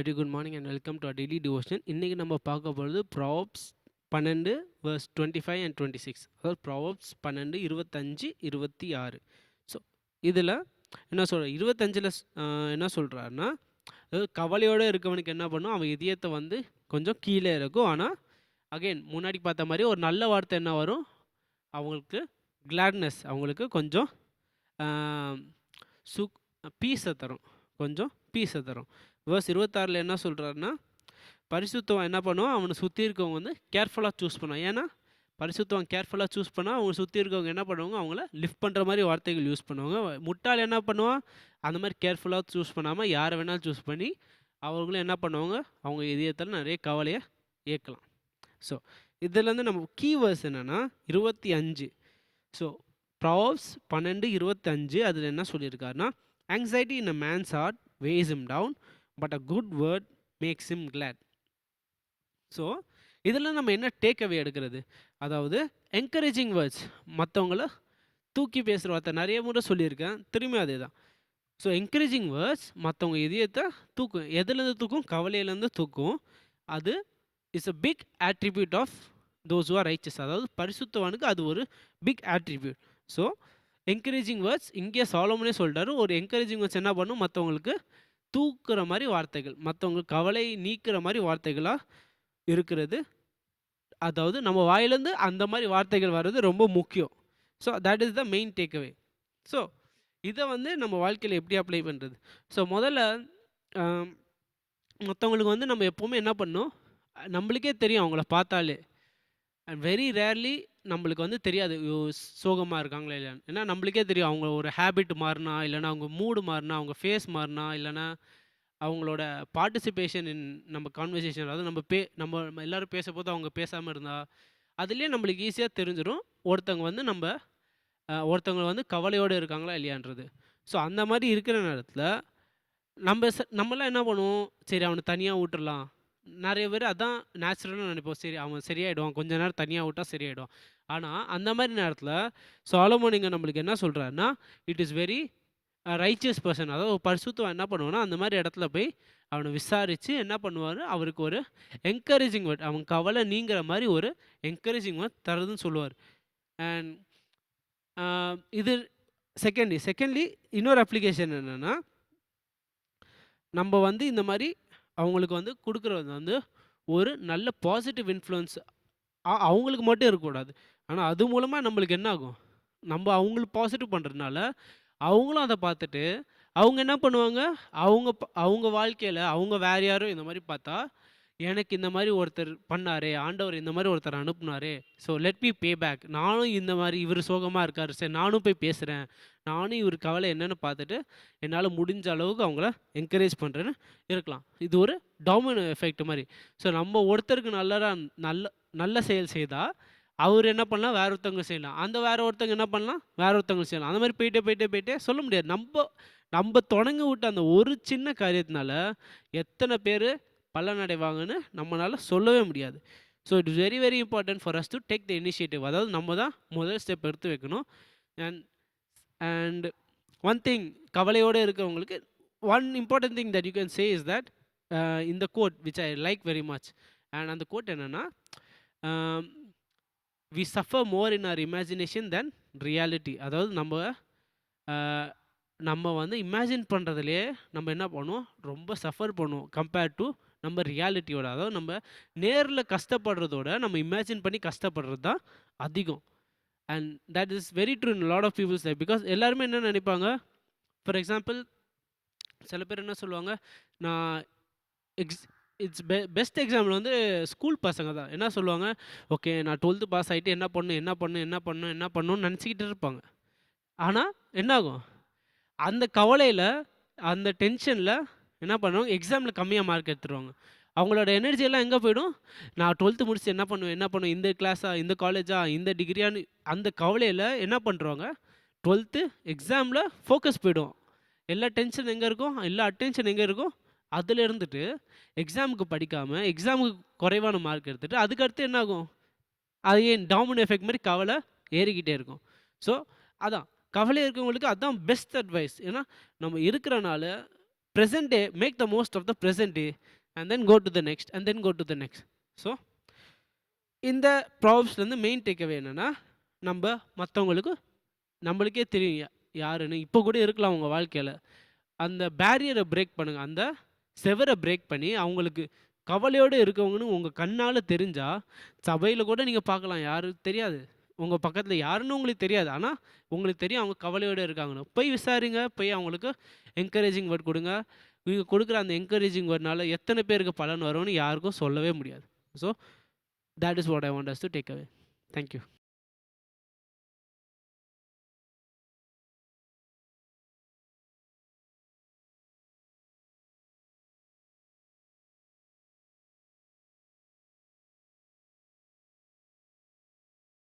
Very good morning and welcome to daily devotion. இன்றைக்கி நம்ம பார்க்க போகிறது ப்ராவப்ஸ் 12 verse 25 and 26. அதாவது ப்ராவப்ஸ் 12 25 26. ஸோ இதில் என்ன சொல்கிற 25ல் என்ன சொல்கிறாருன்னா, அதாவது கவலையோடு இருக்கவனுக்கு என்ன பண்ணும், அவன் இதயத்தை வந்து கொஞ்சம் கீழே இருக்கும். ஆனால் அகைன் முன்னாடி பார்த்த மாதிரி ஒரு நல்ல வார்த்தை என்ன வரும், அவங்களுக்கு கிளாட்னஸ், அவங்களுக்கு கொஞ்சம் சுக் பீஸை தரும், கொஞ்சம் பீஸை தரும். வேர்ஸ் 26ல் என்ன சொல்கிறாருன்னா, பரிசுத்தவன் என்ன பண்ணுவான், அவனை சுற்றி இருக்கவங்க வந்து கேர்ஃபுல்லாக சூஸ் பண்ணுவான். ஏன்னா பரிசுத்தவன் கேர்ஃபுல்லாக சூஸ் பண்ணால் அவங்க சுற்றி இருக்கவங்க என்ன பண்ணுவாங்க, அவங்கள லிஃப்ட் பண்ணுற மாதிரி வார்த்தைகள் யூஸ் பண்ணுவாங்க. முட்டாள் என்ன பண்ணுவான், அந்த மாதிரி கேர்ஃபுல்லாக சூஸ் பண்ணாமல் யாரை வேணாலும் சூஸ் பண்ணி அவங்களும் என்ன பண்ணுவாங்க, அவங்க இதயத்தில் நிறைய கவலையை ஏற்கலாம். ஸோ இதுலேருந்து நம்ம கீவேர்ஸ் என்னென்னா 25. ஸோ ப்ராவப்ஸ் 12:25 அதில் என்ன சொல்லியிருக்காருன்னா, anxiety in a man's heart weighs him down, but a good word makes him glad. So இதில் நம்ம என்ன டேக் அவே எடுக்கிறது, அதாவது என்கரேஜிங் வேர்ட்ஸ், மற்றவங்கள தூக்கி பேசுகிற வார்த்தை நிறைய முறை சொல்லியிருக்கேன், திரும்பி அதே தான். ஸோ என்கரேஜிங் வேர்ட்ஸ் மற்றவங்க இதயத்தை தூக்கும். எதுலேருந்து தூக்கும், கவலையிலேருந்து தூக்கும். அது is a big attribute of those who are righteous. அதாவது பரிசுத்தவானுக்கு அது ஒரு big attribute. So encouraging words இங்கே சாலமோனே சொல்லிட்டாரு, ஒரு என்கரேஜிங் வேர்ட்ஸ் என்ன பண்ணும், மற்றவங்களுக்கு தூக்குற மாதிரி வார்த்தைகள், மற்றவங்க கவலை நீக்கிற மாதிரி வார்த்தைகளாக இருக்கிறது. அதாவது நம்ம வாயிலேருந்து அந்த மாதிரி வார்த்தைகள் வர்றது ரொம்ப முக்கியம். So that is the main takeaway. So இதை வந்து நம்ம வாழ்க்கையில் எப்படி அப்ளை பண்ணுறது. ஸோ முதல்ல மற்றவங்களுக்கு வந்து நம்ம எப்போவுமே என்ன பண்ணணும், நம்மளுக்கே தெரியும் அவங்கள பார்த்தாலே. அண்ட் வெரி ரேர்லி நம்மளுக்கு வந்து தெரியாது சோகமாக இருக்காங்களா இல்லையான்னு. ஏன்னா நம்மளுக்கே தெரியும் அவங்க ஒரு ஹேபிட் மாறினா, இல்லைனா அவங்க மூடு மாறினா, அவங்க ஃபேஸ் மாறினா, இல்லைனா அவங்களோட பார்ட்டிசிபேஷன் இன் நம்ம கான்வர்சேஷன், அதாவது நம்ம எல்லோரும் பேசும்போது அவங்க பேசாமல் இருந்தால் அதுலேயே நம்மளுக்கு ஈஸியாக தெரிஞ்சிடும் ஒருத்தவங்க வந்து ஒருத்தவங்க வந்து கவலையோடு இருக்காங்களா இல்லையான்றது. ஸோ அந்த மாதிரி இருக்கிற நேரத்தில் நம்மளாம் என்ன பண்ணுவோம், சரி அவனை தனியாக விட்டுறலாம். நிறைய பேர் அதான் நேச்சுரலாக நினைப்போம், சரி அவன் சரியாயிடுவான், கொஞ்ச நேரம் தனியாக விட்டால் சரியாயிடும். ஆனால் அந்த மாதிரி நேரத்தில் சாலமோன் இங்கே நம்மளுக்கு என்ன சொல்கிறாருன்னா, it is very righteous person. அதாவது ஒரு பரிசுத்தவன் என்ன பண்ணுவான்னா, அந்த மாதிரி இடத்துல போய் அவனை விசாரித்து என்ன பண்ணுவார், அவருக்கு ஒரு என்கரேஜிங் வேர்ட், அவன் கவலை நீங்கிற மாதிரி ஒரு என்கரேஜிங் வேர்ட் தரதுன்னு சொல்லுவார். அண்ட் இது செகண்ட்லி இன்னொரு அப்ளிகேஷன் என்னென்னா, நம்ம வந்து இந்த மாதிரி அவங்களுக்கு வந்து கொடுக்குறது வந்து ஒரு நல்ல பாசிட்டிவ் இன்ஃப்ளூயன்ஸ் அவங்களுக்கு மட்டும் இருக்கக்கூடாது. ஆனால் அது மூலமாக நம்மளுக்கு என்ன ஆகும், நம்ம அவங்களுக்கு பாசிட்டிவ் பண்ணுறதுனால அவங்களும் அதை பார்த்துட்டு அவங்க என்ன பண்ணுவாங்க, அவங்க வாழ்க்கையில் அவங்க வேறு யாரும் இந்த மாதிரி பார்த்தா, எனக்கு இந்த மாதிரி ஒருத்தர் பண்ணாரே, ஆண்டவர் இந்த மாதிரி ஒருத்தர் அனுப்புனாரே, ஸோ லெட் மீ பே பேக், நானும் இந்த மாதிரி இவர் சோகமாக இருக்கார், சரி நானும் போய் பேசுகிறேன், நானும் இவர் கவலை என்னென்னு பார்த்துட்டு என்னால் முடிஞ்ச அளவுக்கு அவங்கள என்கரேஜ் பண்ணுறேன்னு இருக்கலாம். இது ஒரு டாமினோ எஃபெக்ட் மாதிரி. ஸோ நம்ம ஒருத்தருக்கு நல்ல செயல் செய்தால் அவர் என்ன பண்ணலாம், வேற ஒருத்தவங்க செய்யலாம், அந்த வேற ஒருத்தவங்க என்ன பண்ணலாம், வேற ஒருத்தவங்க செய்யலாம். அந்த மாதிரி போயிட்டே சொல்ல முடியாது. நம்ம தொடங்கி விட்ட அந்த ஒரு சின்ன காரியத்தினால எத்தனை பேர் பலனடைவாங்கன்னு நம்மளால் சொல்லவே முடியாது. So it is very very important for us to take the initiative. அதாவது நம்ம தான் முதல் ஸ்டெப் எடுத்து வைக்கணும். அண்ட் ஒன் திங், கவலையோடு இருக்கிறவங்களுக்கு one important thing that you can say is that இந்த quote which I like very much. And அந்த கோட் என்னென்னா, we suffer more in our imagination than reality. அதாவது நம்ம வந்து இமேஜின் பண்ணுறதுலையே நம்ம என்ன பண்ணுவோம், ரொம்ப சஃபர் பண்ணுவோம் கம்பேர்ட் டு நம்ம ரியாலிட்டியோட. அதாவது நம்ம நேரில் கஷ்டப்படுறதோட நம்ம இமேஜின் பண்ணி கஷ்டப்படுறது தான் அதிகம். And that is very true in lot of people's life. Because எல்லாருமே என்ன நினைப்பாங்க, ஃபார் எக்ஸாம்பிள் சில பேர் என்ன சொல்லுவாங்க, நான் இட்ஸ் பெஸ்ட் எக்ஸாம்பிள் வந்து ஸ்கூல் பசங்க தான். என்ன சொல்லுவாங்க, ஓகே நான் 12th பாஸ் ஆகிட்டு என்ன பண்ணணும்னு நினச்சிக்கிட்டு இருப்பாங்க. ஆனால் என்னாகும், அந்த கவலையில் அந்த டென்ஷனில் என்ன பண்ணுவாங்க, எக்ஸாமில் கம்மியாக மார்க் எடுத்துருவாங்க. அவங்களோட எனர்ஜியெல்லாம் எங்கே போய்டும், நான் 12th முடிச்சு என்ன பண்ணுவேன், இந்த கிளாஸா, இந்த காலேஜா, இந்த டிகிரியான்னு அந்த கவலையில் என்ன பண்ணுறாங்க, 12th எக்ஸாமில் ஃபோக்கஸ் போய்டும். எல்லா டென்ஷன் எங்கே இருக்கும், எல்லா அட்டென்ஷன் எங்கே இருக்கும், அதில் இருந்துட்டு எக்ஸாமுக்கு படிக்காமல் எக்ஸாமுக்கு குறைவான மார்க் எடுத்துகிட்டு அதுக்கடுத்து என்ன ஆகும், அது ஏன் டாமினோ எஃபெக்ட் மாதிரி கவலை ஏறிக்கிட்டே இருக்கும். ஸோ அதான் கவலை இருக்கவங்களுக்கு அதுதான் பெஸ்ட் அட்வைஸ். ஏன்னா நம்ம இருக்கிறனால present day, make the most of the present day, and then go to the next, and then go to the next. So இந்த ப்ராப்ஸ்லேருந்து மெயின் டேக்அவே என்னென்னா, நம்ம மற்றவங்களுக்கு நம்மளுக்கே தெரியும் யாருன்னு. இப்போ கூட இருக்கலாம் உங்கள் வாழ்க்கையில். அந்த பேரியரை பிரேக் பண்ணுங்கள், அந்த செவரை பிரேக் பண்ணி அவங்களுக்கு கவலையோடு இருக்கவங்கன்னு உங்கள் கண்ணால் தெரிஞ்சால், சபையில் கூட நீங்கள் பார்க்கலாம், யாரும் தெரியாது, உங்கள் பக்கத்தில் யாருன்னு உங்களுக்கு தெரியாது, ஆனால் உங்களுக்கு தெரியும் அவங்க கவலையோடு இருக்காங்கன்னு. போய் விசாரிங்க, போய் அவங்களுக்கு என்கரேஜிங் வேர்ட் கொடுங்க. நீங்கள் கொடுக்குற அந்த என்கரேஜிங் வேர்ட்னால எத்தனை பேருக்கு பலன் வரும்னு யாருக்கும் சொல்லவே முடியாது. So that is what I want us to take away. Thank you.